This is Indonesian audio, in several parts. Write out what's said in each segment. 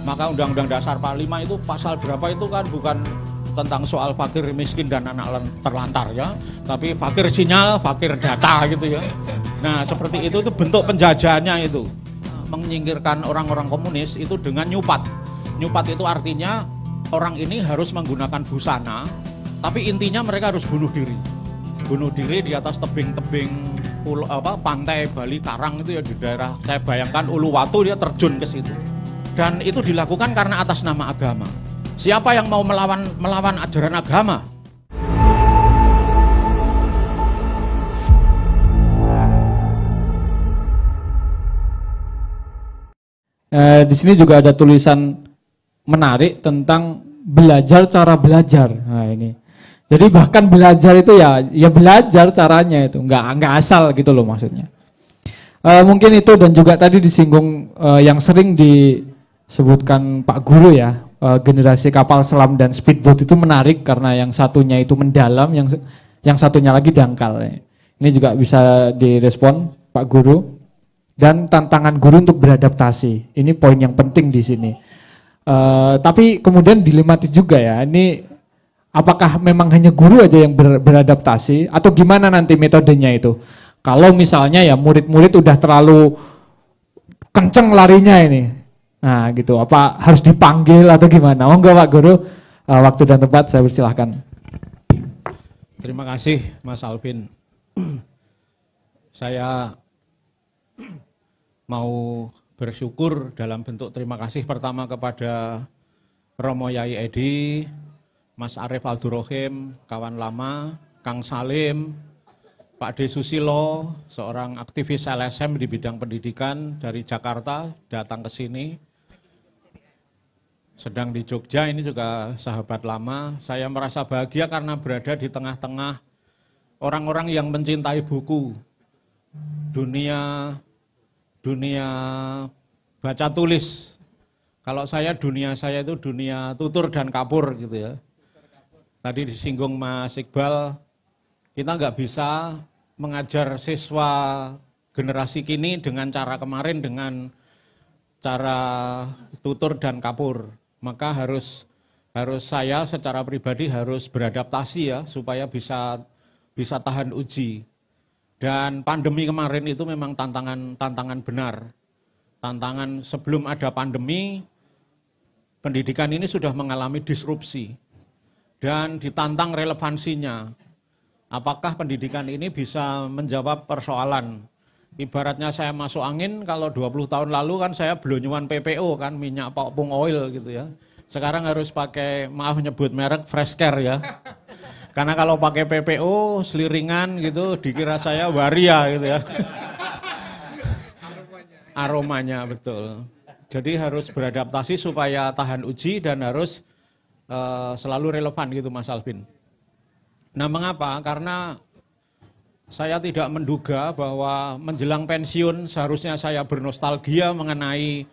Maka Undang-Undang Dasar 45 itu pasal berapa itu kan bukan tentang soal fakir miskin dan anak terlantar ya, tapi fakir sinyal, fakir data gitu ya. Nah seperti itu bentuk penjajahannya itu, menyingkirkan orang-orang komunis itu dengan nyupat. Nyupat itu artinya orang ini harus menggunakan busana, tapi intinya mereka harus bunuh diri. Bunuh diri di atas tebing-tebing pantai Bali Karang itu ya, di daerah saya bayangkan Uluwatu, dia terjun ke situ. Dan itu dilakukan karena atas nama agama. Siapa yang mau melawan ajaran agama? Di sini juga ada tulisan menarik tentang belajar cara belajar. Nah ini. Jadi bahkan belajar itu ya belajar caranya itu, nggak asal gitu loh maksudnya. Mungkin itu, dan juga tadi disinggung yang sering disebutkan Pak Guru ya, generasi kapal selam dan speedboat itu menarik karena yang satunya itu mendalam, yang satunya lagi dangkal. Ini juga bisa direspon Pak Guru. Dan tantangan guru untuk beradaptasi, ini poin yang penting di sini. Tapi kemudian dilematis juga ya, ini apakah memang hanya guru aja yang beradaptasi atau gimana nanti metodenya itu? Kalau misalnya ya murid-murid udah terlalu kenceng larinya ini, nah gitu, apa harus dipanggil atau gimana? Oh enggak Pak Guru, waktu dan tempat saya persilahkan. Terima kasih Mas Alvin. Saya mau bersyukur dalam bentuk terima kasih pertama kepada Romo Yai Edi, Mas Arief Abdurrahim, kawan lama, Kang Salim, Pak D. Susilo, seorang aktivis LSM di bidang pendidikan dari Jakarta, datang ke sini. Sedang di Jogja, ini juga sahabat lama. Saya merasa bahagia karena berada di tengah-tengah orang-orang yang mencintai buku. Dunia baca tulis. Kalau dunia saya itu dunia tutur dan kapur gitu ya. Tadi disinggung Mas Iqbal, kita nggak bisa mengajar siswa generasi kini dengan cara kemarin, dengan cara tutur dan kapur. Maka harus saya secara pribadi harus beradaptasi ya, supaya bisa tahan uji. Dan pandemi kemarin itu memang tantangan benar. Tantangan sebelum ada pandemi, pendidikan ini sudah mengalami disrupsi. Dan ditantang relevansinya. Apakah pendidikan ini bisa menjawab persoalan? Ibaratnya saya masuk angin, kalau 20 tahun lalu kan saya belonyuan PPO kan, minyak pung oil gitu ya. Sekarang harus pakai, maaf nyebut merek, Freshcare ya. Karena kalau pakai PPO, seliringan gitu, dikira saya waria gitu ya. Aromanya betul. Jadi harus beradaptasi supaya tahan uji dan harus selalu relevan gitu Mas Alvin. Nah mengapa? Karena saya tidak menduga bahwa menjelang pensiun seharusnya saya bernostalgia mengenai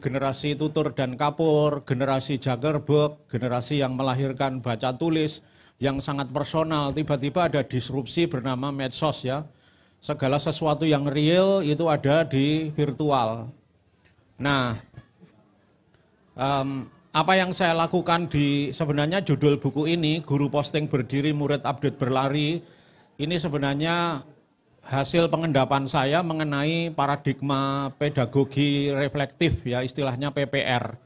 generasi tutur dan kapur, generasi Zuckerberg, generasi yang melahirkan baca tulis, yang sangat personal. Tiba-tiba ada disrupsi bernama medsos ya. Segala sesuatu yang real itu ada di virtual. Nah, apa yang saya lakukan sebenarnya judul buku ini, Guru Posting Berdiri, Murid Update Berlari, ini sebenarnya hasil pengendapan saya mengenai paradigma pedagogi reflektif ya, istilahnya PPR.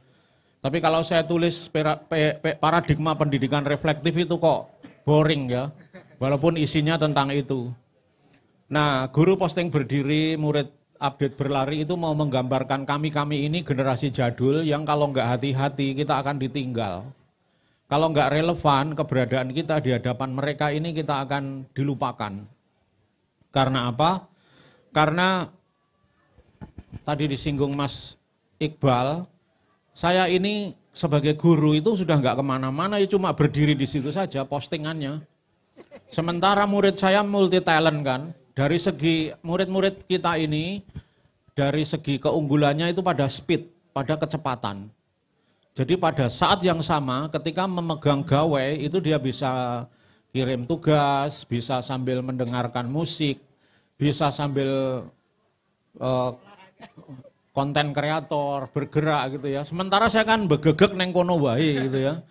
Tapi kalau saya tulis paradigma pendidikan reflektif itu kok boring ya, walaupun isinya tentang itu. Nah, Guru Posting Berdiri, Murid Update Berlari itu mau menggambarkan kami ini generasi jadul yang kalau nggak hati-hati kita akan ditinggal. Kalau nggak relevan keberadaan kita di hadapan mereka ini kita akan dilupakan. Karena apa? Karena tadi disinggung Mas Iqbal, saya ini sebagai guru itu sudah nggak kemana-mana, ya cuma berdiri di situ saja postingannya. Sementara murid saya multi talent kan, dari segi murid-murid kita ini, dari segi keunggulannya itu pada speed, pada kecepatan. Jadi pada saat yang sama ketika memegang gawai itu dia bisa kirim tugas, bisa sambil mendengarkan musik, bisa sambil konten kreator, bergerak gitu ya. Sementara saya kan begegek neng kono wae gitu ya.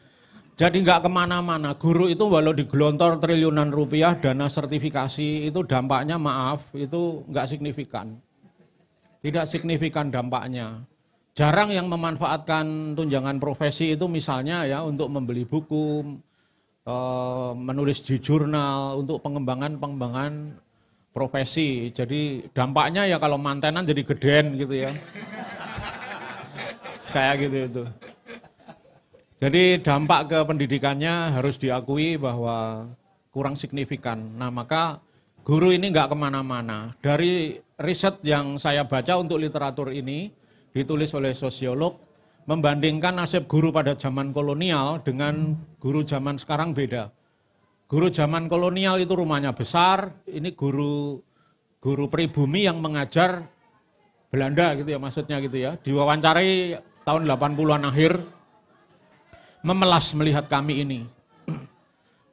Jadi nggak kemana-mana. Guru itu walau digelontor triliunan rupiah dana sertifikasi itu dampaknya maaf itu nggak signifikan. Tidak signifikan dampaknya. Jarang yang memanfaatkan tunjangan profesi itu misalnya ya untuk membeli buku, menulis di jurnal untuk pengembangan profesi. Jadi dampaknya ya kalau mantenan jadi gedean gitu ya. Kayak gitu itu. Jadi dampak ke pendidikannya harus diakui bahwa kurang signifikan. Nah maka guru ini nggak kemana-mana. Dari riset yang saya baca untuk literatur ini, ditulis oleh sosiolog, membandingkan nasib guru pada zaman kolonial dengan guru zaman sekarang beda. Guru zaman kolonial itu rumahnya besar, ini guru pribumi yang mengajar Belanda gitu ya maksudnya gitu ya. Diwawancarai tahun 80-an akhir, memelas melihat kami ini.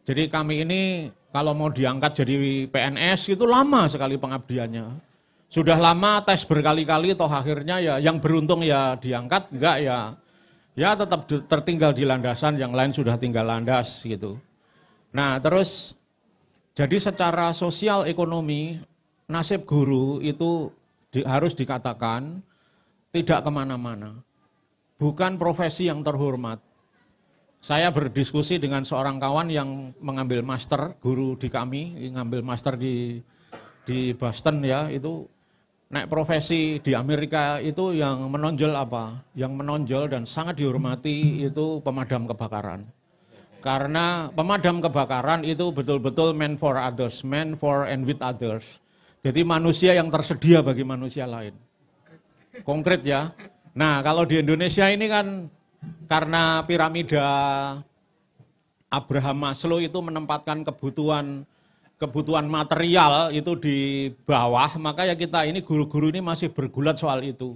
Jadi kami ini kalau mau diangkat jadi PNS itu lama sekali pengabdiannya. Sudah lama tes berkali-kali toh akhirnya ya yang beruntung ya diangkat, enggak ya tetap tertinggal di landasan, yang lain sudah tinggal landas gitu. Nah terus jadi secara sosial ekonomi nasib guru itu harus dikatakan tidak kemana-mana. Bukan profesi yang terhormat. Saya berdiskusi dengan seorang kawan yang mengambil master, guru di kami, ngambil master di Boston ya, itu naik profesi di Amerika itu yang menonjol apa? Yang menonjol dan sangat dihormati itu pemadam kebakaran. Karena pemadam kebakaran itu betul-betul man for others, man for and with others. Jadi manusia yang tersedia bagi manusia lain. Konkret ya. Nah kalau di Indonesia ini kan karena piramida Abraham Maslow itu menempatkan kebutuhan material itu di bawah, maka ya kita ini guru-guru ini masih bergulat soal itu.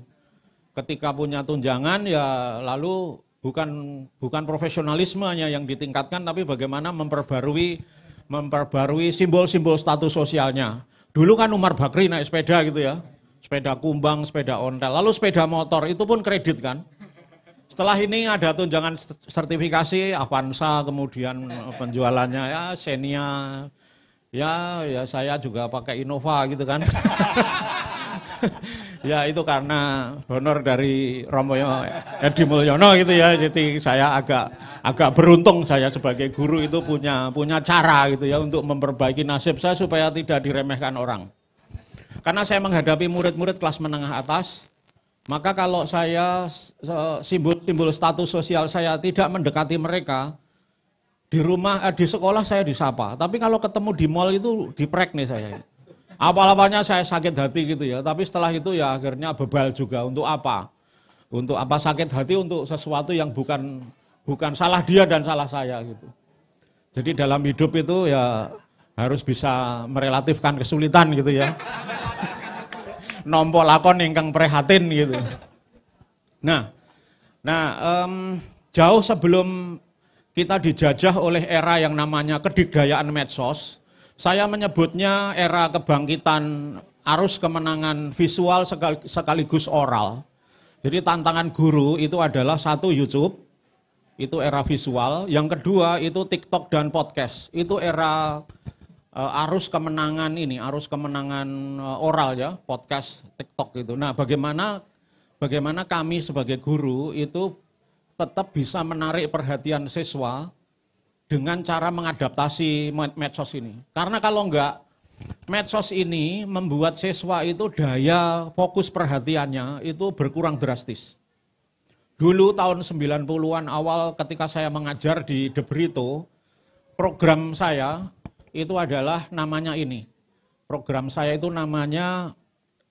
Ketika punya tunjangan ya lalu bukan profesionalismenya yang ditingkatkan, tapi bagaimana memperbarui simbol-simbol status sosialnya. Dulu kan Umar Bakri naik sepeda gitu ya, sepeda kumbang, sepeda ontel, lalu sepeda motor itu pun kredit kan. Setelah ini ada tunjangan sertifikasi Avanza, kemudian penjualannya ya Xenia, ya saya juga pakai Innova gitu kan. Ya itu karena honor dari Romo Edi Mulyono gitu ya. Jadi saya agak beruntung saya sebagai guru itu punya cara gitu ya untuk memperbaiki nasib saya supaya tidak diremehkan orang. Karena saya menghadapi murid-murid kelas menengah atas, maka kalau saya simbol status sosial saya tidak mendekati mereka, di rumah, di sekolah saya disapa. Tapi kalau ketemu di mall itu diprek nih saya. Apa-apanya saya sakit hati gitu ya. Tapi setelah itu ya akhirnya bebal juga. Untuk apa? Untuk apa sakit hati? Untuk sesuatu yang bukan salah dia dan salah saya gitu. Jadi dalam hidup itu ya harus bisa merelatifkan kesulitan gitu ya. Nompo lakon ingkang prihatin gitu. Nah, jauh sebelum kita dijajah oleh era yang namanya kedikdayaan medsos, saya menyebutnya era kebangkitan arus kemenangan visual sekaligus oral. Jadi tantangan guru itu adalah satu YouTube, itu era visual. Yang kedua itu TikTok dan podcast, itu era arus kemenangan oral ya, podcast, TikTok itu. Nah, bagaimana kami sebagai guru itu tetap bisa menarik perhatian siswa dengan cara mengadaptasi medsos ini. Karena kalau enggak, medsos ini membuat siswa itu daya fokus perhatiannya itu berkurang drastis. Dulu tahun 90-an awal ketika saya mengajar di De Brito, program saya itu adalah namanya ini. Program saya itu namanya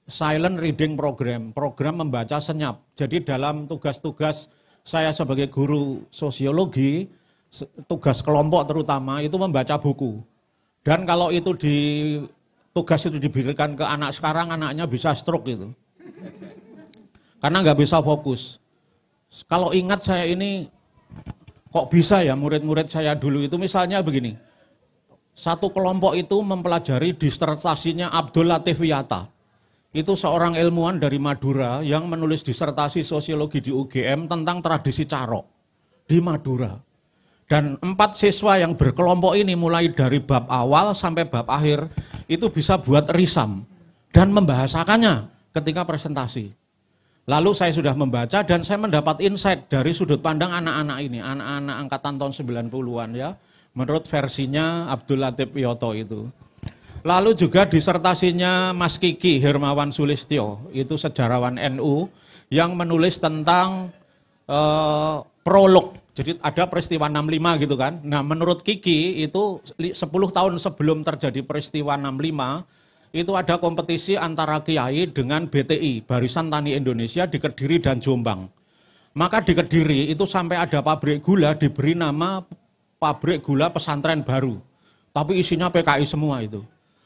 Silent Reading Program, program membaca senyap. Jadi dalam tugas-tugas saya sebagai guru sosiologi, tugas kelompok terutama itu membaca buku. Dan kalau itu tugas itu diberikan ke anak sekarang, anaknya bisa stroke gitu. Karena nggak bisa fokus. Kalau ingat saya ini, kok bisa ya murid-murid saya dulu itu misalnya begini. Satu kelompok itu mempelajari disertasinya Abdul Latif Wiyata. itu seorang ilmuwan dari Madura yang menulis disertasi sosiologi di UGM tentang tradisi Carok di Madura. Dan 4 siswa yang berkelompok ini mulai dari bab awal sampai bab akhir itu bisa buat risam dan membahasakannya ketika presentasi. Lalu saya sudah membaca dan saya mendapat insight dari sudut pandang anak-anak ini, anak-anak angkatan tahun 90-an ya, menurut versinya Abdul Latif Piyoto itu. Lalu juga disertasinya Mas Kiki Hermawan Sulistyo, itu sejarawan NU yang menulis tentang prolog. Jadi ada peristiwa 65 gitu kan. Nah menurut Kiki itu 10 tahun sebelum terjadi peristiwa 65, itu ada kompetisi antara Kiai dengan BTI, Barisan Tani Indonesia di Kediri dan Jombang. Maka di Kediri itu sampai ada pabrik gula diberi nama pabrik gula pesantren baru. Tapi isinya PKI semua itu.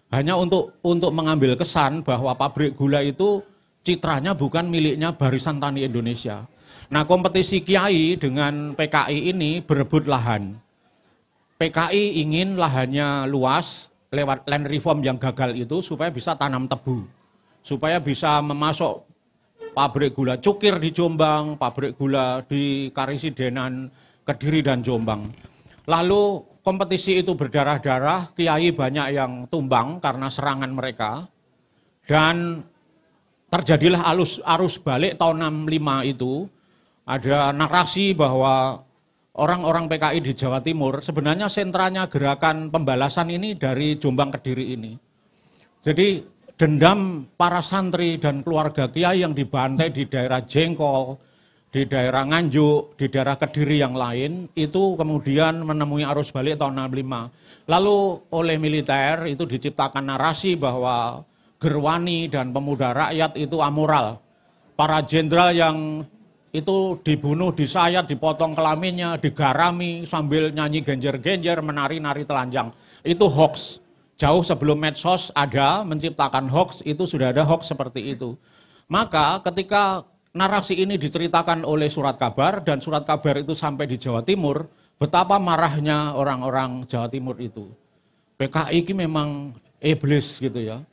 Hanya untuk mengambil kesan bahwa pabrik gula itu citranya bukan miliknya Barisan Tani Indonesia. Nah kompetisi Kiai dengan PKI ini berebut lahan. PKI ingin lahannya luas lewat land reform yang gagal itu supaya bisa tanam tebu. Supaya bisa memasok pabrik gula Cukir di Jombang, pabrik gula di Karisidenan, Kediri dan Jombang. Lalu kompetisi itu berdarah-darah, Kiai banyak yang tumbang karena serangan mereka. Dan terjadilah arus balik tahun 65 itu. Ada narasi bahwa orang-orang PKI di Jawa Timur sebenarnya sentranya gerakan pembalasan ini dari Jombang Kediri ini. Jadi dendam para santri dan keluarga Kiai yang dibantai di daerah Jengkol, di daerah Nganjuk, di daerah Kediri yang lain, itu kemudian menemui arus balik tahun 65. Lalu oleh militer itu diciptakan narasi bahwa Gerwani dan pemuda rakyat itu amoral. Para jenderal yang itu dibunuh, disayat, dipotong kelaminnya, digarami sambil nyanyi genjer-genjer, menari-nari telanjang. Itu hoax. Jauh sebelum medsos ada menciptakan hoax, itu sudah ada hoax seperti itu. Maka ketika narasi ini diceritakan oleh surat kabar dan surat kabar itu sampai di Jawa Timur, betapa marahnya orang-orang Jawa Timur itu. PKI ini memang iblis gitu ya.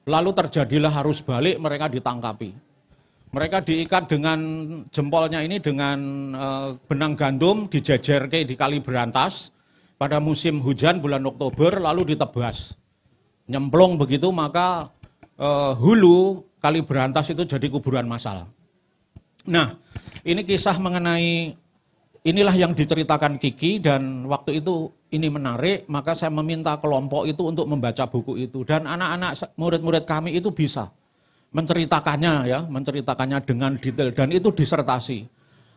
Lalu terjadilah arus balik, mereka ditangkapi. Mereka diikat dengan jempolnya ini dengan benang gandum, dijejerke di Kali Berantas pada musim hujan bulan Oktober, lalu ditebas. Nyemplung begitu, maka hulu Kali Berantas itu jadi kuburan massal. Nah, ini kisah mengenai, inilah yang diceritakan Kiki dan waktu itu ini menarik, maka saya meminta kelompok itu untuk membaca buku itu. Dan anak-anak murid-murid kami itu bisa menceritakannya ya, menceritakannya dengan detail dan itu disertasi.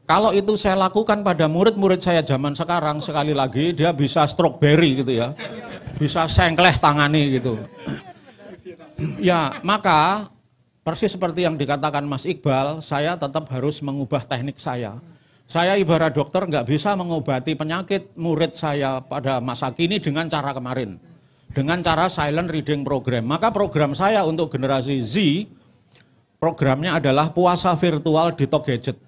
Kalau itu saya lakukan pada murid-murid saya zaman sekarang, sekali lagi dia bisa strawberry gitu ya. Bisa sengkleh tangani gitu. Ya, maka persis seperti yang dikatakan Mas Iqbal, saya tetap harus mengubah teknik saya. Saya ibarat dokter nggak bisa mengobati penyakit murid saya pada masa kini dengan cara kemarin. Dengan cara silent reading program. Maka program saya untuk generasi Z, programnya adalah puasa virtual di Tok Gadget.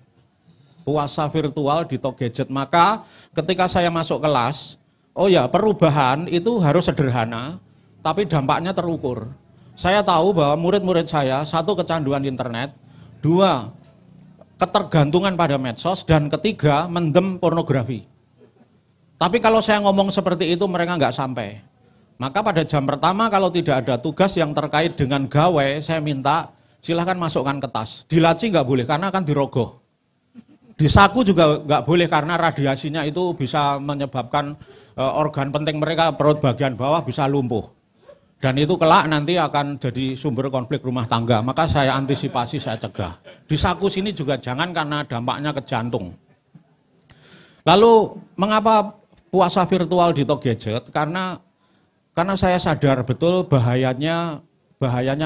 Puasa virtual di Tok Gadget. Maka ketika saya masuk kelas, oh ya perubahan itu harus sederhana, tapi dampaknya terukur. Saya tahu bahwa murid-murid saya, 1 kecanduan internet, 2 ketergantungan pada medsos, dan 3 mendem pornografi. Tapi kalau saya ngomong seperti itu mereka nggak sampai. Maka pada jam pertama kalau tidak ada tugas yang terkait dengan gawe, saya minta silahkan masukkan ke tas. Di laci nggak boleh karena akan dirogoh. Di saku juga nggak boleh karena radiasinya itu bisa menyebabkan organ penting mereka, perut bagian bawah bisa lumpuh. Dan itu kelak nanti akan jadi sumber konflik rumah tangga. Maka saya antisipasi, saya cegah. Di saku sini juga jangan karena dampaknya ke jantung. Lalu mengapa puasa virtual di Tok Gadget? Karena saya sadar betul bahayanya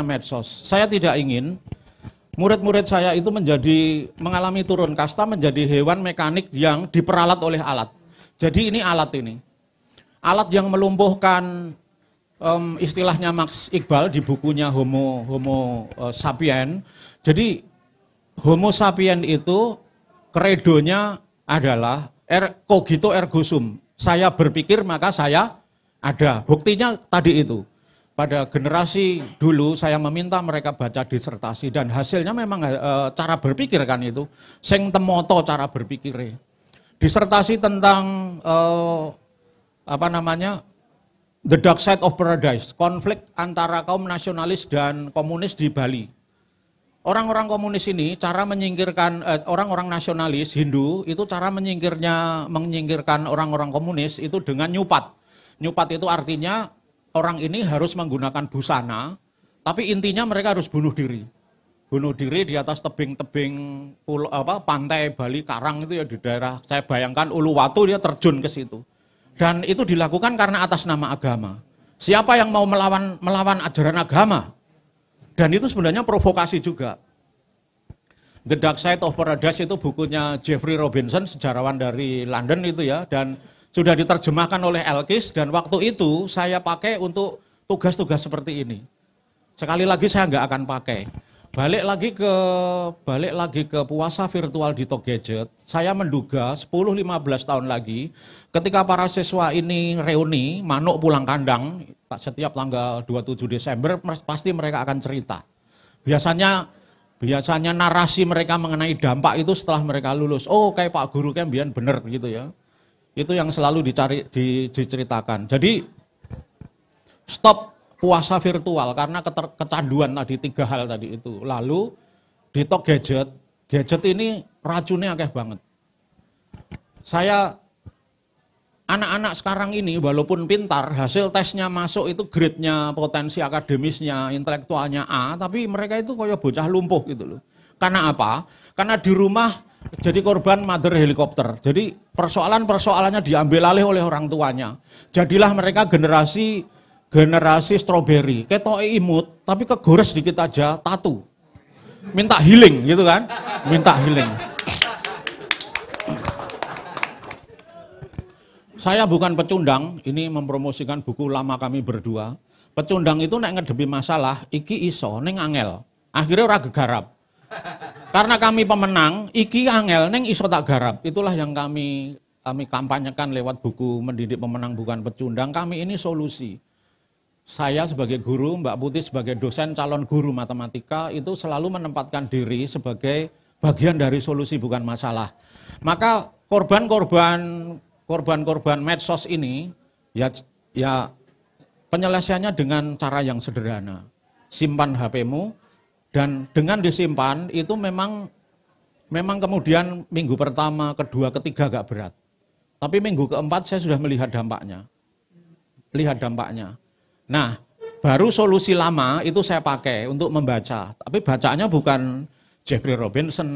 medsos. Saya tidak ingin murid-murid saya itu mengalami turun kasta menjadi hewan mekanik yang diperalat oleh alat. Jadi ini alat ini. Alat yang melumpuhkan, istilahnya Max Iqbal di bukunya Homo sapien. Jadi Homo sapien itu kredonya adalah cogito ergo sum. Saya berpikir maka saya ada. Buktinya tadi itu. pada generasi dulu saya meminta mereka baca disertasi dan hasilnya memang cara berpikir kan itu. Sing temoto cara berpikirnya. Disertasi tentang The Dark Side of Paradise, konflik antara kaum nasionalis dan komunis di Bali. Orang-orang komunis ini cara menyingkirkan orang-orang nasionalis Hindu itu cara menyingkirkan orang-orang komunis itu dengan nyupat. Nyupat itu artinya orang ini harus menggunakan busana, tapi intinya mereka harus bunuh diri. Bunuh diri di atas tebing-tebing pantai Bali Karang itu ya di daerah saya bayangkan Uluwatu dia terjun ke situ. Dan itu dilakukan karena atas nama agama. Siapa yang mau melawan ajaran agama? Dan itu sebenarnya provokasi juga. The Dark Side of Paradise itu bukunya Jeffrey Robinson, sejarawan dari London itu ya, dan sudah diterjemahkan oleh Elkis, dan waktu itu saya pakai untuk tugas-tugas seperti ini. Sekali lagi saya nggak akan pakai. Balik lagi ke puasa virtual di Talk Gadget, saya menduga 10-15 tahun lagi, ketika para siswa ini reuni, manuk pulang kandang, setiap tanggal 27 Desember, pasti mereka akan cerita. Biasanya narasi mereka mengenai dampak itu setelah mereka lulus. Oh kayak Pak Guru kan biar bener gitu ya. Itu yang selalu diceritakan. Jadi stop puasa virtual karena kecanduan tadi 3 hal tadi itu. Lalu di Talk gadget ini racunnya akeh banget. Anak-anak sekarang ini walaupun pintar, hasil tesnya masuk itu grade-nya, potensi akademisnya, intelektualnya A, tapi mereka itu kayak bocah lumpuh gitu loh. Karena apa? Karena di rumah jadi korban mother helikopter. Jadi persoalannya diambil alih oleh orang tuanya. Jadilah mereka generasi strawberry, ketoke imut, tapi kegores dikit aja, tattoo. Minta healing gitu kan, minta healing. Saya bukan pecundang, ini mempromosikan buku lama kami berdua. Pecundang itu nek ngedepi masalah, iki iso, neng angel. Akhirnya ora gegarap. Karena kami pemenang, iki angel, neng iso tak garap. Itulah yang kami kampanyekan lewat buku Mendidik Pemenang Bukan Pecundang. Kami ini solusi. Saya sebagai guru, Mbak Putih sebagai dosen calon guru matematika, itu selalu menempatkan diri sebagai bagian dari solusi bukan masalah. Maka korban-korban medsos ini ya penyelesaiannya dengan cara yang sederhana. Simpan HP-mu dan dengan disimpan itu memang kemudian minggu pertama, kedua, ketiga agak berat. Tapi minggu keempat saya sudah melihat dampaknya. Nah, baru solusi lama itu saya pakai untuk membaca. Tapi bacanya bukan Jeffrey Robinson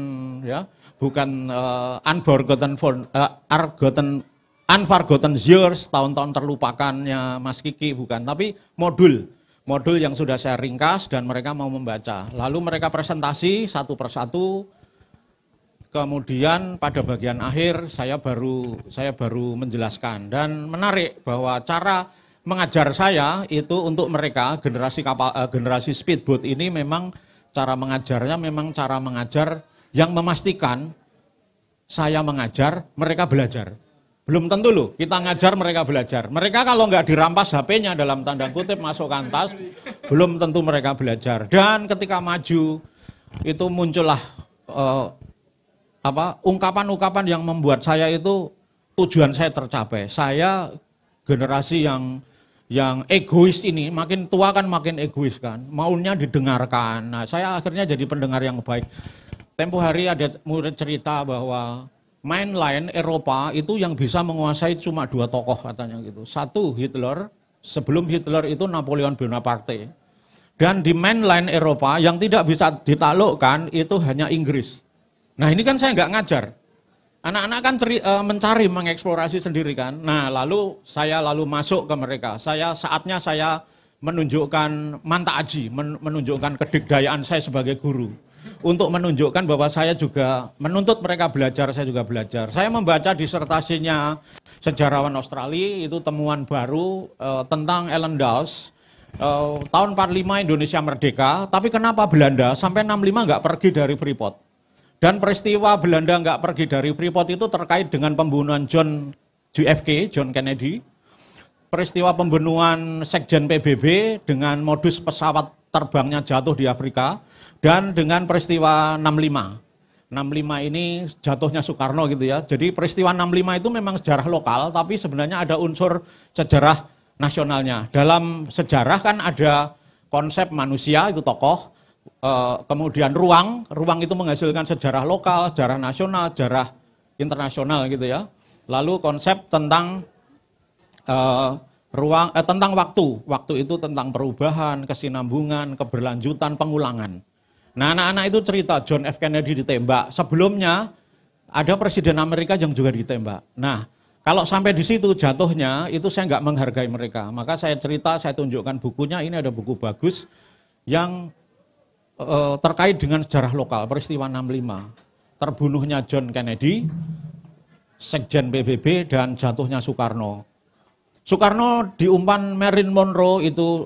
ya, bukan Unforgotten Years, tahun-tahun terlupakannya Mas Kiki, bukan. Tapi modul yang sudah saya ringkas dan mereka mau membaca. Lalu mereka presentasi satu persatu, kemudian pada bagian akhir saya baru menjelaskan. Dan menarik bahwa cara mengajar saya itu untuk mereka, generasi speedboat ini memang cara mengajarnya memang cara mengajar yang memastikan saya mengajar, mereka belajar. Belum tentu loh, kita ngajar mereka belajar. Mereka kalau nggak dirampas HP-nya dalam tanda kutip masukkan tas, belum tentu mereka belajar. Dan ketika maju, itu muncullah ungkapan-ungkapan yang membuat saya itu tujuan saya tercapai. Saya generasi yang egois ini, makin tua kan makin egois kan, maunya didengarkan. Nah saya akhirnya jadi pendengar yang baik. Tempo hari ada murid cerita bahwa mainline Eropa itu yang bisa menguasai cuma 2 tokoh katanya gitu. Satu Hitler, sebelum Hitler itu Napoleon Bonaparte. Dan di mainline Eropa yang tidak bisa ditaklukkan itu hanya Inggris. Nah ini kan saya nggak ngajar. Anak-anak kan mencari, mengeksplorasi sendiri kan. Nah lalu saya masuk ke mereka. Saatnya saya menunjukkan mantaaji, menunjukkan kedikdayaan saya sebagai guru. Untuk menunjukkan bahwa saya juga menuntut mereka belajar, saya juga belajar. Saya membaca disertasinya sejarawan Australia, itu temuan baru tentang Ellen Dawes. Tahun 45 Indonesia merdeka, tapi kenapa Belanda sampai 65 nggak pergi dari Freeport? Dan peristiwa Belanda nggak pergi dari Freeport itu terkait dengan pembunuhan John Kennedy. peristiwa pembunuhan Sekjen PBB dengan modus pesawat terbangnya jatuh di Afrika, dan dengan peristiwa 65. 65 ini jatuhnya Soekarno gitu ya. Jadi peristiwa 65 itu memang sejarah lokal, tapi sebenarnya ada unsur sejarah nasionalnya. Dalam sejarah kan ada konsep manusia itu tokoh, kemudian ruang itu menghasilkan sejarah lokal, sejarah nasional, sejarah internasional gitu ya. Lalu konsep tentang tentang waktu itu tentang perubahan, kesinambungan, keberlanjutan, pengulangan. Nah, anak-anak itu cerita John F. Kennedy ditembak. Sebelumnya ada presiden Amerika yang juga ditembak. Nah, kalau sampai di situ jatuhnya, itu saya nggak menghargai mereka. Maka saya cerita, saya tunjukkan bukunya. Ini ada buku bagus yang terkait dengan sejarah lokal, peristiwa 65. Terbunuhnya John Kennedy, Sekjen PBB, dan jatuhnya Soekarno. Soekarno diumpan Marilyn Monroe itu,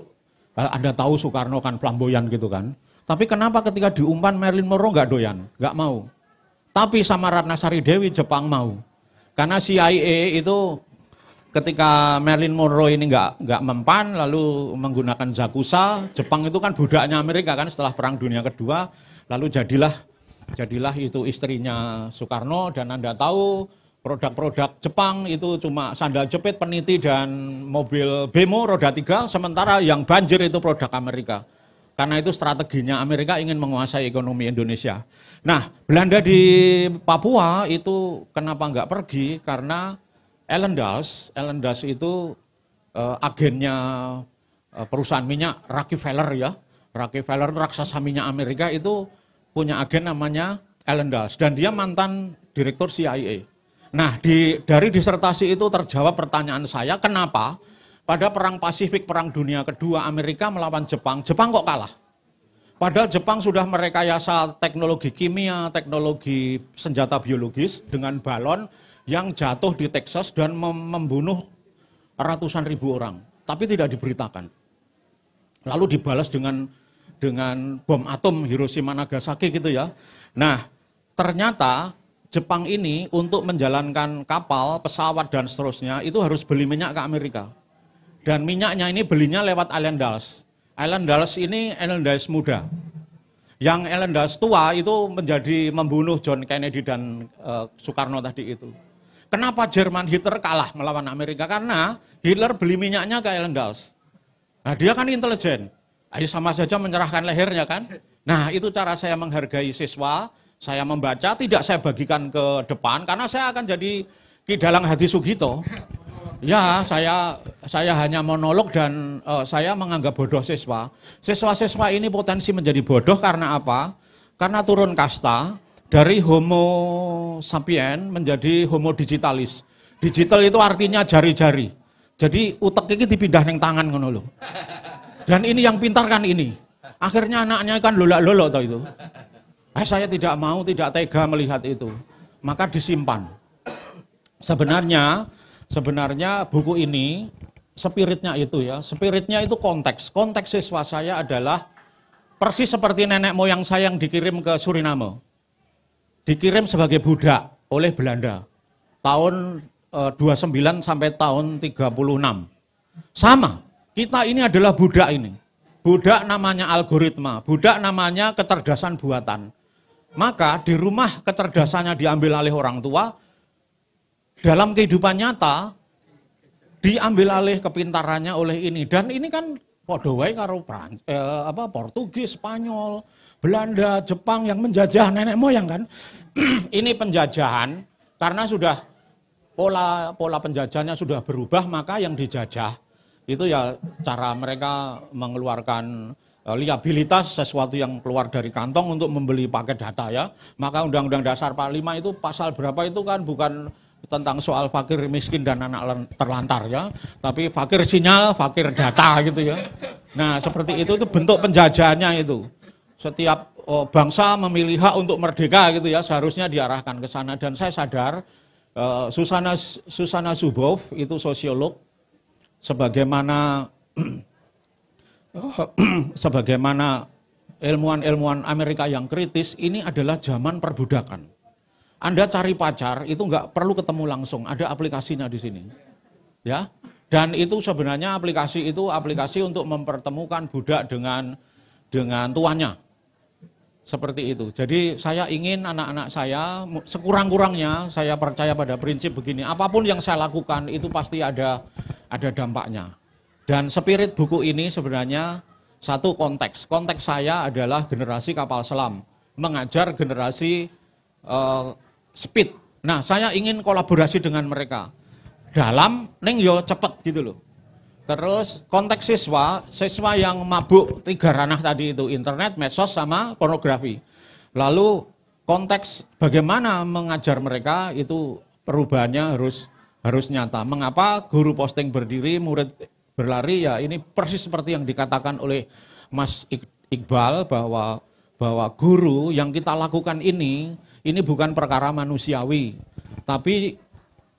Anda tahu Soekarno kan flamboyan gitu kan. Tapi kenapa ketika diumpan Marilyn Monroe nggak doyan, nggak mau. Tapi sama Ratna Sari Dewi Jepang mau. Karena CIA itu ketika Marilyn Monroe ini nggak mempan, lalu menggunakan Zakusa, Jepang itu kan budaknya Amerika kan setelah Perang Dunia Kedua, lalu jadilah itu istrinya Soekarno, dan Anda tahu produk-produk Jepang itu cuma sandal jepit, peniti, dan mobil bemo roda 3, sementara yang banjir itu produk Amerika. Karena itu strateginya Amerika ingin menguasai ekonomi Indonesia. Nah, Belanda di Papua itu kenapa nggak pergi? Karena Ellen Dulles itu agennya perusahaan minyak Rockefeller ya. Rockefeller raksasa minyak Amerika itu punya agen namanya Ellen Dulles. Dan dia mantan direktur CIA. Nah, dari disertasi itu terjawab pertanyaan saya, kenapa pada Perang Pasifik, Perang Dunia Kedua, Amerika melawan Jepang kok kalah? Padahal Jepang sudah merekayasa teknologi kimia, teknologi senjata biologis dengan balon yang jatuh di Texas dan membunuh ratusan ribu orang. Tapi tidak diberitakan. Lalu dibalas dengan bom atom Hiroshima Nagasaki gitu ya. Nah, ternyata Jepang ini untuk menjalankan kapal, pesawat, dan seterusnya itu harus beli minyak ke Amerika. Dan minyaknya ini belinya lewat Ellen Dulles. Ellen Dulles ini Ellen Dulles muda. Yang Ellen Dulles tua itu membunuh John Kennedy dan Soekarno tadi itu. Kenapa Jerman Hitler kalah melawan Amerika? Karena Hitler beli minyaknya ke Ellen Dulles. Nah, dia kan intelijen. Ayo sama saja menyerahkan lehernya kan. Nah, itu cara saya menghargai siswa. Saya membaca, tidak saya bagikan ke depan karena saya akan jadi Ki Dalang Hadi Sugito. Ya, saya hanya monolog dan saya menganggap bodoh siswa. Siswa-siswa ini potensi menjadi bodoh karena apa? Karena turun kasta dari homo sapien menjadi homo digitalis. Digital itu artinya jari-jari. Jadi utek ini dipindah neng tangan ngono lho. Dan ini yang pintar kan ini. Akhirnya anaknya kan lolak-lolok tau itu. Saya tidak mau, tidak tega melihat itu. Maka disimpan. Sebenarnya buku ini spiritnya itu ya, spiritnya itu konteks. Konteks siswa saya adalah persis seperti nenek moyang saya yang dikirim ke Suriname. Dikirim sebagai budak oleh Belanda. Tahun 29 sampai tahun 36. Sama, kita ini adalah budak ini. Budak namanya algoritma, budak namanya kecerdasan buatan. Maka di rumah kecerdasannya diambil alih orang tua, dalam kehidupan nyata diambil alih kepintarannya oleh ini. Dan ini kan padha wae karo Portugis, Spanyol, Belanda, Jepang yang menjajah nenek moyang kan. Ini penjajahan karena sudah pola penjajahnya sudah berubah, maka yang dijajah itu ya cara mereka mengeluarkan liabilitas, sesuatu yang keluar dari kantong untuk membeli paket data ya. Maka Undang-Undang Dasar 45 itu pasal berapa itu kan bukan tentang soal fakir miskin dan anak terlantar ya, tapi fakir sinyal, fakir data gitu ya. Nah seperti itu bentuk penjajahannya itu. Setiap bangsa memilih hak untuk merdeka gitu ya, seharusnya diarahkan ke sana. Dan saya sadar Susana Zuboff itu sosiolog, sebagaimana ilmuwan-ilmuwan Amerika yang kritis, ini adalah zaman perbudakan. Anda cari pacar itu nggak perlu ketemu langsung, ada aplikasinya di sini. Ya, Dan itu sebenarnya aplikasi untuk mempertemukan budak dengan tuannya. Seperti itu. Jadi saya ingin anak-anak saya sekurang-kurangnya saya percaya pada prinsip begini, apapun yang saya lakukan itu pasti ada dampaknya. Dan spirit buku ini sebenarnya satu konteks. Konteks saya adalah generasi kapal selam, mengajar generasi speed. Nah, saya ingin kolaborasi dengan mereka. Dalam ning yo cepet gitu loh. Terus konteks siswa yang mabuk 3 ranah tadi itu, internet, medsos, sama pornografi. Lalu konteks bagaimana mengajar mereka itu perubahannya harus nyata. Mengapa guru posting berdiri, murid berlari, ya ini persis seperti yang dikatakan oleh Mas Iqbal bahwa guru yang kita lakukan ini bukan perkara manusiawi, tapi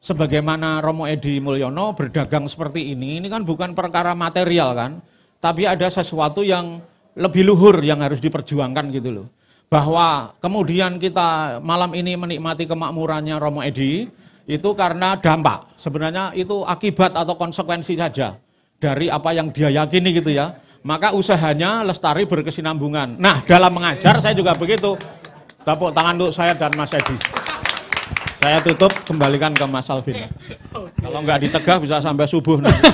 sebagaimana Romo Edi Mulyono berdagang seperti ini kan bukan perkara material kan, tapi ada sesuatu yang lebih luhur yang harus diperjuangkan gitu loh. Bahwa kemudian kita malam ini menikmati kemakmurannya Romo Edi, itu karena dampak, sebenarnya itu akibat atau konsekuensi saja dari apa yang dia yakini gitu ya. Maka usahanya lestari berkesinambungan. Nah, dalam mengajar saya juga begitu. Tepuk tangan untuk saya dan Mas Edi. Saya tutup, kembalikan ke Mas Alvin. Kalau nggak ditegah bisa sampai subuh nanti.